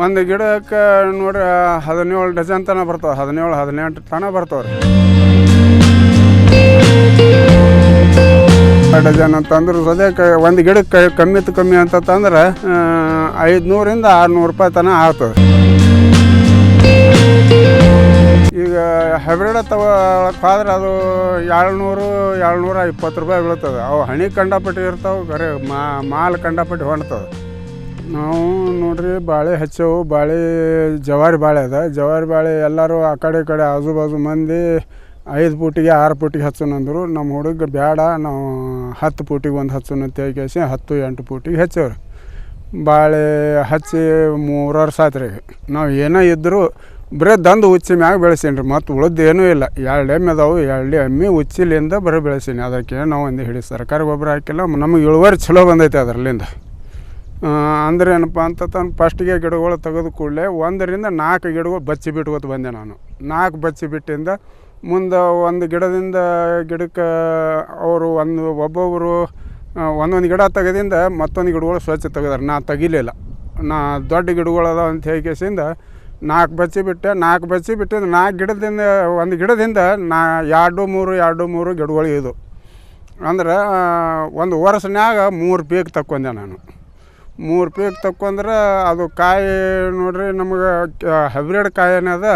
ಒಂದು ಗಿಡಕ್ಕೆ ನೋಡ್ರಿ 17 ಡಜನ್ ತನಕ ಬರ್ತಾವೆ, 17-18 ತನಕ ಬರ್ತಾವೆ ರೀ. ಡಜನ್ ಅಂತಂದ್ರೆ ಸದ್ಯಕ್ಕೆ ಒಂದು ಗಿಡಕ್ಕೆ ಕಮ್ಮಿ ಅಂತಂದ್ರೆ 500ರಿಂದ 600 ರೂಪಾಯಿ ತನಕ ಆಗ್ತದೆ. ಈಗ ಹೈಬ್ರಿಡ್ ತಗೊಳಕ್ಕಾದ್ರೆ ಅದು 700-720 ರೂಪಾಯಿ ಬೀಳ್ತದೆ. ಅವು ಹಣಿ ಕಂಡಪಟ್ಟಿ ಇರ್ತಾವೆ, ಬರೀ ಮಾಲ್ ಕಂಡಪಟ್ಟಿ ಹೊಣ್ತದೆ. ನಾವು ನೋಡ್ರಿ ಬಾಳೆ ಹಚ್ಚವು, ಜವಾರಿ ಬಾಳೆ ಅದ. ಜವಾರಿ ಬಾಳೆ ಎಲ್ಲರೂ ಆ ಕಡೆ ಆಜು ಬಾಜು ಮಂದಿ 5 ಫೂಟಿಗೆ 6 ಫೂಟಿಗೆ ಹಚ್ಚೋಣಂದ್ರು. ನಮ್ಮ ಹುಡುಗ ಬೇಡ, ನಾವು 10 ಫೂಟಿಗೆ ಒಂದು ಹಚ್ಚೋಣ ಅಂತ ಕೇಸಿ 10-8 ಫೂಟಿಗೆ ಹಚ್ಚೇವ್ರಿ. ಬಾಳೆ ಹಚ್ಚಿ 3 ವರ್ಷ ಆಯ್ತು ರೀ. ನಾವು ಏನೋ ಇದ್ದರೂ ಬರೀ ದಂದು ಉಚ್ಚಿ ಮ್ಯಾಗ ಬೆಳೆಸೀನಿ ರೀ, ಮತ್ತು ಉಳಿದು ಏನೂ ಇಲ್ಲ. 2 ಎಮ್ಮೆ ಅದಾವು, 2 ಎಮ್ಮೆ ಉಚ್ಚಿಲಿಂದ ಬರೀ ಬೆಳೆಸೀನಿ. ಅದಕ್ಕೆ ನಾವು ಒಂದು ಹಿಡಿ ಸರ್ಕಾರಿ ಗೊಬ್ಬರ ಹಾಕಿಲ್ಲ, ನಮಗೆ ಇಳುವರಿ ಚಲೋ ಬಂದೈತೆ ಅದರಲ್ಲಿಂದ. ಅಂದ್ರೆ ಏನಪ್ಪ ಅಂತಂದು ಫಸ್ಟಿಗೆ ಗಿಡಗಳು ತೆಗೆದು ಕೂಡಲೇ 1ರಿಂದ 4 ಗಿಡಗಳು ಬಚ್ಚಿ ಬಿಟ್ಕೊತ ಬಂದೆ ನಾನು. 4 ಬಚ್ಚಿ ಬಿಟ್ಟಿಂದ ಮುಂದೆ ಒಂದು ಗಿಡಕ್ಕೆ ಅವರು ಒಬ್ಬೊಬ್ಬರು ಒಂದೊಂದು ಗಿಡ ತೆಗೆದಿಂದ ಮತ್ತೊಂದು ಗಿಡಗಳು ಸ್ವಚ್ಛ ತೆಗೆದಾರೆ. ನಾ ತೆಗಿಲಿಲ್ಲ, ದೊಡ್ಡ ಗಿಡಗಳು ಅದಾವ ಅಂತ ಹೇಗಿಸಿಂದ 4 ಬಚ್ಚಿ ಬಿಟ್ಟೆ. 4 ಬಚ್ಚಿ ಬಿಟ್ಟಿದ್ದು 4 ಗಿಡದಿಂದ ಒಂದು ಗಿಡದಿಂದ 2-3 ಗಿಡಗಳು ಇದು. ಅಂದ್ರೆ ಒಂದು ವರ್ಷನ್ಯಾಗ 3 ಪೀಕ್ ತಕ್ಕೊಂಡೆ ನಾನು. 3 ಪೀಕ್ ತಕ್ಕೊಂಡ್ರೆ ಅದು ಕಾಯಿ ನೋಡ್ರಿ, ನಮಗೆ ಹೈಬ್ರಿಡ್ ಕಾಯಿ ಏನದ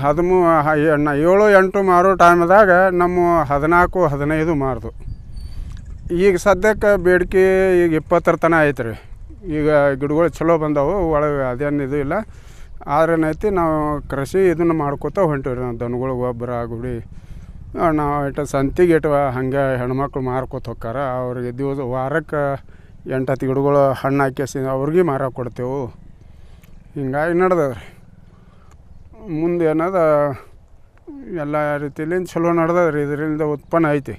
7-8 ಮಾರೋ ಟೈಮ್ದಾಗ ನಮ್ಮ 14-15 ಮಾರ್ದು. ಈಗ ಸದ್ಯಕ್ಕೆ ಬೇಡಿಕೆ ಈಗ 20 ತನಕ ಐತೆ ರೀ. ಈಗ ಗಿಡಗಳು ಚಲೋ ಬಂದವು, ಒಳಗೆ ಅದೇನು ಇದು ಇಲ್ಲ. ಆದ್ರೆ ಏನೈತಿ, ನಾವು ಕೃಷಿ ಇದನ್ನು ಮಾಡ್ಕೋತ ಹೊಂಟಿವ್ರಿ. ನಾವು ದನಗಳು ಗೊಬ್ಬರ ಗುಡಿ ನಾವು ಸಂತಿಗೆ ಹಂಗೆ ಹೆಣ್ಮಕ್ಳು ಮಾರ್ಕೋತ ಹೋಕ್ಕಾರ. ಅವ್ರಿಗೆ ವಾರಕ್ಕೆ 8-10 ಗಿಡಗಳು ಹಣ್ಣು ಹಾಕಿಸಿ ಅವ್ರಿಗೆ ಮಾರಕ್ಕೆ ಕೊಡ್ತೇವೆ. ಹಿಂಗಾಗಿ ನಡೆದದ್ರಿ. ಮುಂದೆ ಏನದ ಎಲ್ಲ ರೀತಿಲಿಂದ ಚಲೋ ನಡೆದದ್ರಿ. ಇದರಿಂದ ಉತ್ಪನ್ನ ಐತಿ.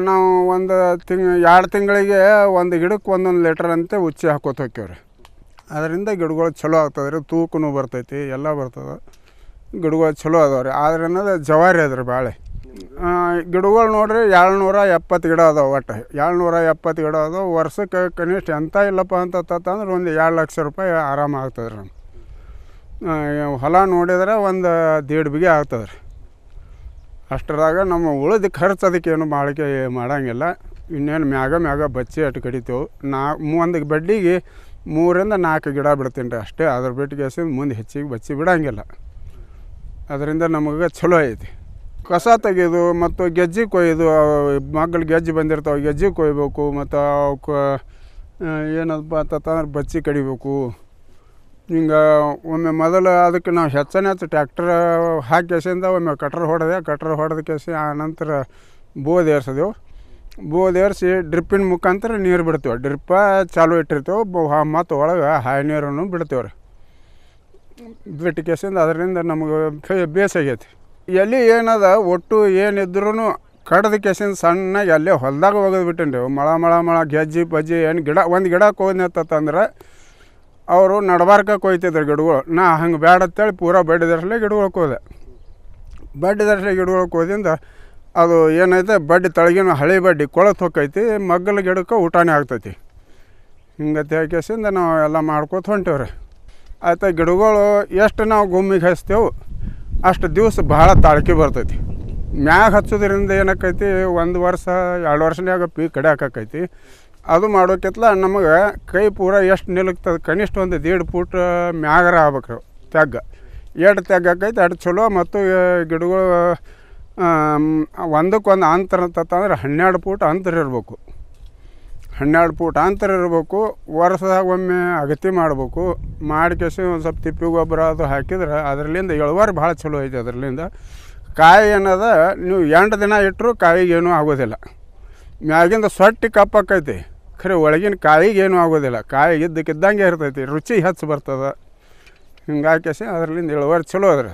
ನಾವು 2 ತಿಂಗಳಿಗೆ ಒಂದು ಗಿಡಕ್ಕೆ 1 ಲೀಟ್ರ್ ಅಂತ ಉಚ್ಚಿ ಹಾಕೋತ ಹೋಗ್ಯವ್ರಿ. ಅದರಿಂದ ಗಿಡಗಳು ಚಲೋ ಆಗ್ತದೆ ರೀ, ತೂಕನೂ ಬರ್ತೈತಿ, ಎಲ್ಲ ಬರ್ತದೆ. ಗಿಡಗಳು ಚಲೋ ಅದಾವೆ ರೀ. ಆದ್ರೆ ಅನ್ನೋದು ಜವಾರಿ ಅದ್ರಿ ಬಾಳೆ. ಗಿಡಗಳು ನೋಡ್ರಿ 770 ಗಿಡ ಅದಾವೆ. ಒಟ್ಟು 770 ಗಿಡ ಅದಾವೆ. ವರ್ಷಕ್ಕೆ ಕನಿಷ್ಠ ಎಂಥ ಇಲ್ಲಪ್ಪ ಅಂತಂದ್ರೆ ಒಂದು 2 ಲಕ್ಷ ರೂಪಾಯಿ ಆರಾಮ ಆಗ್ತದೆ ರೀ. ಹೊಲ ನೋಡಿದ್ರೆ ಒಂದು 1.5 ಬಿಗೆ ಆಗ್ತದೆ ರೀ. ಅಷ್ಟರಾಗ ನಮ್ಮ ಉಳಿದ ಖರ್ಚು ಅದಕ್ಕೇನು ಬಾಳಿಕೆ ಮಾಡೋಂಗಿಲ್ಲ. ಇನ್ನೇನು ಮ್ಯಾಗ ಬಚ್ಚಿ ಅಟ್ಟು ಕಡಿತೇವೆ. ಒಂದು ಬಡ್ಡಿಗೆ 3ರಿಂದ 4 ಗಿಡ ಬಿಡ್ತೀನಿ ರೀ ಅಷ್ಟೇ. ಅದ್ರ ಬಿಟ್ಟಿಗೆ ಮುಂದೆ ಹೆಚ್ಚಿಗೆ ಬಚ್ಚಿ ಬಿಡೋಂಗಿಲ್ಲ. ಅದರಿಂದ ನಮಗೆ ಚಲೋ ಐತಿ. ಕಸ ತೆಗೆಯೋದು ಮತ್ತು ಗೆಜ್ಜೆ ಕೊಯ್ಯೋದು, ಮಗ್ಳು ಗೆಜ್ಜೆ ಬಂದಿರ್ತಾವೆ, ಗೆಜ್ಜೆ ಕೊಯ್ಬೇಕು. ಮತ್ತು ಅವಕ್ಕೆ ಏನಪ್ಪ ಅಂತಂದ್ರೆ ಬಚ್ಚಿ ಕಡಿಬೇಕು. ಹಿಂಗೆ ಒಮ್ಮೆ ಮೊದಲು ಅದಕ್ಕೆ ನಾವು ಹೆಚ್ಚು ಟ್ಯಾಕ್ಟರ್ ಹಾಕಿಸಿಂದ ಒಮ್ಮೆ ಕಟ್ರ್ ಹೊಡೆದ ಕೇಸಿ ಆನಂತರ ಬೋದ್ ಏರ್ಸಿದೆವು. ಬೋದ್ ಏರಿಸಿ ಡ್ರಿಪ್ಪಿನ ಮುಖಾಂತರ ನೀರು ಬಿಡ್ತೇವೆ. ಡ್ರಿಪ್ಪ ಚಾಲು ಇಟ್ಟಿರ್ತೇವೆ, ಮತ್ತು ಒಳಗೆ ಹಾಯಿ ನೀರನ್ನು ಬಿಡ್ತೇವೆ ರೀ. ಬಿಟ್ಟು ಕೇಸಿಂದ ಅದರಿಂದ ನಮಗೆ ಬೇಸಾಗೈತಿ. ಎಲ್ಲಿ ಏನದ ಒಟ್ಟು ಏನಿದ್ರೂ ಕಡ್ದ ಕೇಸಿಂದ ಸಣ್ಣಗೆ ಅಲ್ಲೇ ಹೊಲದಾಗ ಒಗೆದು ಬಿಟ್ಟೇನಿ ರೀ. ಮಳ ಗೆಜ್ಜಿ ಪಜ್ಜಿ ಏನು ಒಂದು ಗಿಡ ಕೊಯ್ನತ್ತಂದ್ರೆ ಅವರು ನಡಬಾರ್ಕ ಕೊಯ್ತಿದ್ರು ಗಿಡಗಳು. ನಾ ಹಂಗೆ ಬೇಡ ಅಂತೇಳಿ ಪೂರಾ ಬಡ್ಡಿದರ್ಸಲೆ ಗಿಡಗಳು ಕೊಯ್ದೆ. ಗಿಡಗಳು ಕೊಯ್ದಿಂದ ಅದು ಏನೈತೆ ಬಡ್ಡಿ ತಳಗಿನ ಹಳೆ ಬಡ್ಡಿ ಕೊಳತು ಹೋಗೈತಿ, ಮಗ್ಗಲ ಗಿಡಕ್ಕೆ ಊಟನೇ ಆಗ್ತೈತಿ. ಹಿಂಗತ್ತೆ ಹಾಕಿಸಿಂದ ನಾವು ಎಲ್ಲ ಮಾಡ್ಕೋತ ಹೊಂಟೇವ್ರಿ. ಆಯ್ತು, ಗಿಡಗಳು ಎಷ್ಟು ನಾವು ಗುಮ್ಮಿಗೆ ಹಚ್ತೇವೆ ಅಷ್ಟು ದಿವಸ ಭಾಳ ತಾಳ್ಕೆ ಬರ್ತೈತಿ. ಮ್ಯಾಗ ಹಚ್ಚೋದ್ರಿಂದ ಏನಾಕೈತಿ, 1 ವರ್ಷ 2 ವರ್ಷನ್ಯಾಗ ಪೀಕ್ ಕಡಿಯಾಕೈತಿ. ಅದು ಮಾಡೋಕ್ಕಿಂತ ನಮಗೆ ಕೈ ಪೂರ ಎಷ್ಟು ನಿಲುಕ್ತದೆ, ಕನಿಷ್ಠ ಒಂದು 1.5 ಫೂಟ್ ಮ್ಯಾಗರ ಆಗ್ಬೇಕು ತೆಗ್ಗ. ಎಷ್ಟು ತೆಗ್ಗಾಕೈತಿ ಅಷ್ಟು ಚಲೋ. ಮತ್ತು ಗಿಡಗಳು ಒಂದಕ್ಕೊಂದು ಅಂತರ ಅಂತಂದ್ರೆ 12 ಫೂಟ್ ಅಂತರ ಇರಬೇಕು. 12 ಫೂಟ್ ಅಂತರ ಇರಬೇಕು. ವರ್ಷದಾಗ ಒಮ್ಮೆ ಅಗತಿ ಮಾಡಬೇಕು. ಮಾಡಿಕೆಸಿ ಒಂದು ಸ್ವಲ್ಪ ತಿಪ್ಪಿ ಗೊಬ್ಬರ ಅದು ಹಾಕಿದ್ರೆ ಅದರಲ್ಲಿಂದ ಇಳುವರಿ ಭಾಳ ಚಲೋ ಐತೆ. ಅದರಲ್ಲಿಂದ ಕಾಯಿ ಏನದ, ನೀವು 8 ದಿನ ಇಟ್ಟರು ಕಾಯಿಗೆ ಏನೂ ಆಗೋದಿಲ್ಲ. ಮ್ಯಾಗಿಂದ ಸೊಟ್ಟಿ ಕಪ್ಪಾಕೈತಿ, ಖರೆ ಒಳಗಿನ ಕಾಯಿಗೆ ಏನೂ ಆಗೋದಿಲ್ಲ. ಕಾಯಿ ಇದ್ದಕ್ಕಿದ್ದಂಗೆ ಇರ್ತೈತಿ, ರುಚಿ ಹೆಚ್ಚು ಬರ್ತದೆ. ಹಿಂಗಾಕಿಸಿ ಅದರಲ್ಲಿಂದ ಇಳುವರಿ ಚಲೋ ಅದ್ರಿ.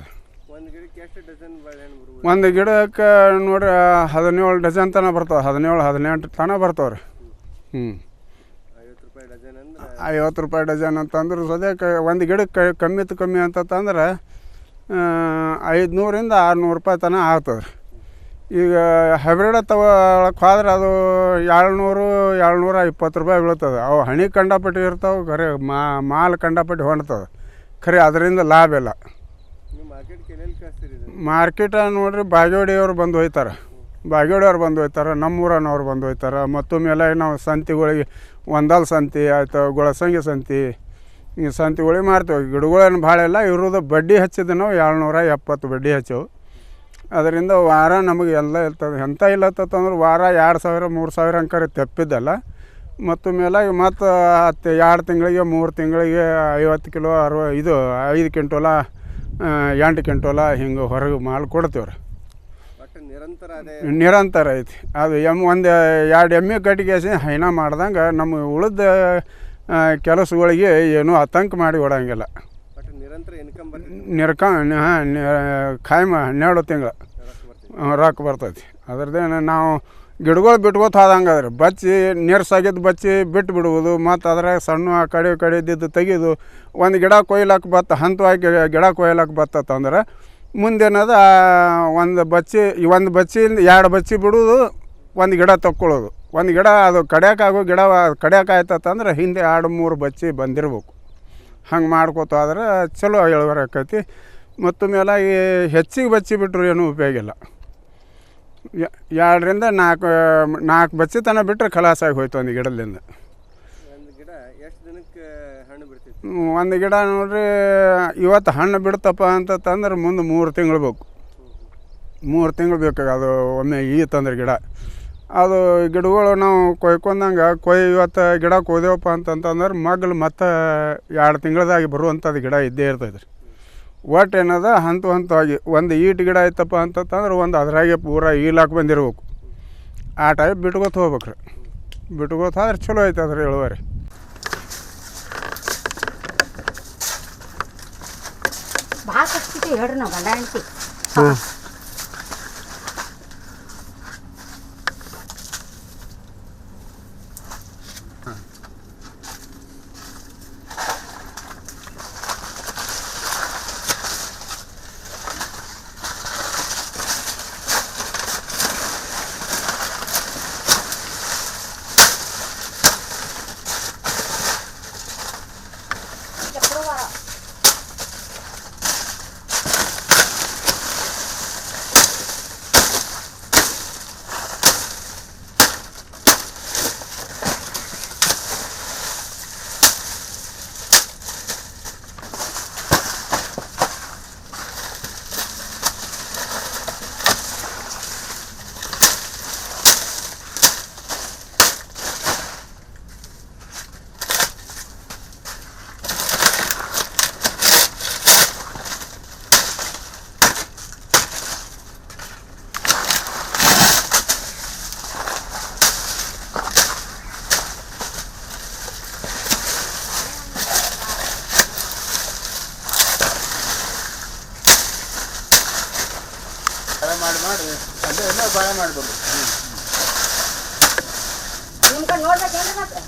ಒಂದು ಗಿಡಕ್ಕೆ ನೋಡ್ರಿ 17 ಡಜನ್ ತನಕ ಬರ್ತಾವೆ, 17-18 ತನಕ ಬರ್ತಾವೆ ರೀ. 50 ರೂಪಾಯಿ ಡಜನ್ ಅಂತಂದ್ರೆ ಸದ್ಯಕ್ಕೆ ಒಂದು ಗಿಡಕ್ಕೆ ಕಮ್ಮಿ ಅಂತಂದ್ರೆ 500ರಿಂದ 600 ರೂಪಾಯಿ ತನಕ ಆಗ್ತದೆ ರೀ. ಈಗ ಹೈಬ್ರಿಡ್ ತಗೊಳಕ್ಕೆ ಹೋದ್ರೆ ಅದು 700-720 ರೂಪಾಯಿ ಬೀಳ್ತದೆ. ಅವು ಹಣಿ ಕಂಡಪಟ್ಟಿ ಇರ್ತಾವೆ, ಖರೆ ಮಾಲ್ ಕಂಡಪಟ್ಟಿ ಹೊಣ್ತದೆ, ಖರೆ ಅದರಿಂದ ಲಾಭ ಇಲ್ಲ. ಮಾರ್ಕೆಟ ನೋಡ್ರಿ ಬಾಗೇವಾಡಿಯವ್ರು ಬಂದು ಹೋಯ್ತಾರೆ, ಬಾಗೇವಾಡಿಯವ್ರು ಬಂದು ಹೋಯ್ತಾರೆ, ನಮ್ಮೂರನವ್ರು ಬಂದು ಹೋಯ್ತಾರೆ. ಮತ್ತೊಮ್ಮೆಲ್ಲ ನಾವು ಸಂತಿಗಳಿಗೆ ಒಂದಲ್ ಸಂತಿ ಆಯ್ತು, ಗೊಳಸಂಗಿ ಸಂತಿ, ಈ ಸಂತಿಗಳಿಗೆ ಮಾರ್ತೀವಿ. ಗಿಡಗಳೇನು ಭಾಳ ಇಲ್ಲ, ಇರೋದು ಬಡ್ಡಿ ಹಚ್ಚಿದ್ದು ನಾವು 770 ಬಡ್ಡಿ ಹಚ್ಚವು. ಅದರಿಂದ ವಾರ ನಮಗೆ ಎಲ್ಲ ಇರ್ತದೆ. ಎಂಥ ಇಲ್ಲತ್ತಂದ್ರೆ ವಾರ 2000-3000 ಅಂಕರೆ ತೆಪ್ಪಿದ್ದಲ್ಲ. ಮತ್ತು ಮೇಲಾಗಿ ಮತ್ತು 2 ತಿಂಗಳಿಗೆ 3 ತಿಂಗಳಿಗೆ 50 ಕಿಲೋ 5 ಕ್ವಿಂಟೋಲ 8 ಕ್ವಿಂಟೋಲ ಹಿಂಗೆ ಹೊರಗೆ ಮಾಲ್ ಕೊಡ್ತೀವಿ ರೀ. ನಿರಂತರ ಐತಿ ಅದು. 1-2 ಎಮ್ಮೆ ಕಟ್ಟಿಗೆ ಹೈನ ಮಾಡ್ದಂಗೆ ನಮ್ಮ ಉಳಿದ ಕೆಲಸಗಳಿಗೆ ಏನೂ ಆತಂಕ ಮಾಡಿ ಓಡಂಗಿಲ್ಲ. ಖಾಯಂ 12 ತಿಂಗಳು ರೊಕ್ಕ ಬರ್ತೈತಿ. ಅದ್ರದ್ದೇನು ನಾವು ಗಿಡಗಳು ಬಿಟ್ಕೋತ ಹೋದಂಗೆ ಅದ್ರಿ. ಬಚ್ಚಿ ನೀರ್ಸಾಗಿದ್ದು ಬಚ್ಚಿ ಬಿಟ್ಟು ಬಿಡುವುದು, ಮತ್ತು ಅದ್ರಾಗ ಸಣ್ಣ ಆ ಕಡೆ ಇದ್ದಿದ್ದು ತೆಗೆದು ಒಂದು ಗಿಡ ಕೊಯ್ಲಕ್ಕೆ ಹಂತವಾಗಿ ಗಿಡ ಕೊಯ್ಲಕ್ಕೆ ಬತ್ತಂದ್ರೆ ಮುಂದೇನದ ಒಂದು ಬಚ್ಚಿಯಿಂದ 2 ಬಚ್ಚಿ ಬಿಡೋದು, ಒಂದು ಗಿಡ ತಕ್ಕೊಳ್ಳೋದು. ಒಂದು ಗಿಡ ಅದು ಕಡಿಯೋಕ್ಕಾಗೋ ಗಿಡ ಕಡಿಯೋಕ್ಕಾಯ್ತಂದ್ರೆ ಹಿಂದೆ 2-3 ಬಚ್ಚಿ ಬಂದಿರ್ಬೇಕು. ಹಂಗೆ ಮಾಡ್ಕೋತ ಆದ್ರೆ ಚಲೋ ಇಳುವರಿ ಆಕೈತಿ. ಮತ್ತು ಮೇಲಾಗಿ ಹೆಚ್ಚಿಗೆ ಬಚ್ಚಿ ಬಿಟ್ಟರು ಏನೂ ಉಪಯೋಗ ಇಲ್ಲ. 2-4 ಬಚ್ಚಿ ತನಕ ಬಿಟ್ಟರೆ ಖಲಾಸಾಗಿ ಹೋಯ್ತು ಒಂದು ಗಿಡದಿಂದ. ಒಂದು ಗಿಡ ನೋಡ್ರಿ ಇವತ್ತು ಹಣ್ಣು ಬಿಡ್ತಪ್ಪ ಅಂತಂದ್ರೆ ಮುಂದೆ 3 ತಿಂಗಳು ಬೇಕು. 3 ತಿಂಗಳು ಬೇಕು ಅದು ಒಮ್ಮೆ ತಂದ್ರೆ ಗಿಡ. ಅದು ಗಿಡಗಳು ನಾವು ಕೊಯ್ಕೊಂಡಂಗೆ ಇವತ್ತು ಗಿಡ ಕೊಯ್ದೇವಪ್ಪ ಅಂತಂತಂದ್ರೆ ಮಗ್ಲು ಮತ್ತು 2 ತಿಂಗಳದಾಗಿ ಬರುವಂಥದ್ದು ಗಿಡ ಇದ್ದೇ ಇರ್ತೈತೆ ರೀ. ಒಟ್ಟು ಏನದ ಹಂತವಾಗಿ ಒಂದು ಈಟ್ ಗಿಡ ಐತಪ್ಪ ಅಂತಂದ್ರೆ ಒಂದು ಅದ್ರಾಗೆ ಪೂರ ಈಲಾಕೆ ಬಂದಿರ್ಬೇಕು. ಆ ಟೈಪ್ ಬಿಟ್ಕೋತ ಹೋಗ್ಬೇಕು ರೀ. ಬಿಟ್ಕೋತ ಆದ್ರೆ ಚಲೋ ಐತದ್ರಿ ಇಳುವರಿ. ಭಾಳ ಕಷ್ಟ ಹೇಳ್ರಿ ನಾವು ಗಂಡ ಹೆಂಡತಿ. ಮಾಡಿ ಅದೇ ಎಲ್ಲ ಬಾಳೆ ಮಾಡ್ಬೋದು. ನಿಮ್ಮ ಕಡೆ ನೋಡ್ಬೇಕೇನ್ರಿ ಮತ್ತೆ?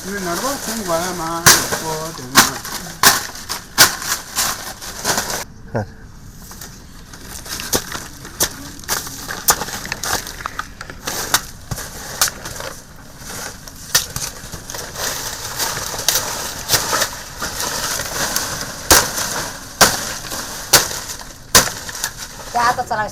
ನೀವು ನಡ್ಬೋದು ಹಿಂಗೆ ಬಾಳೆ ಮಾಡ್ಬೋದು. क्या तो चला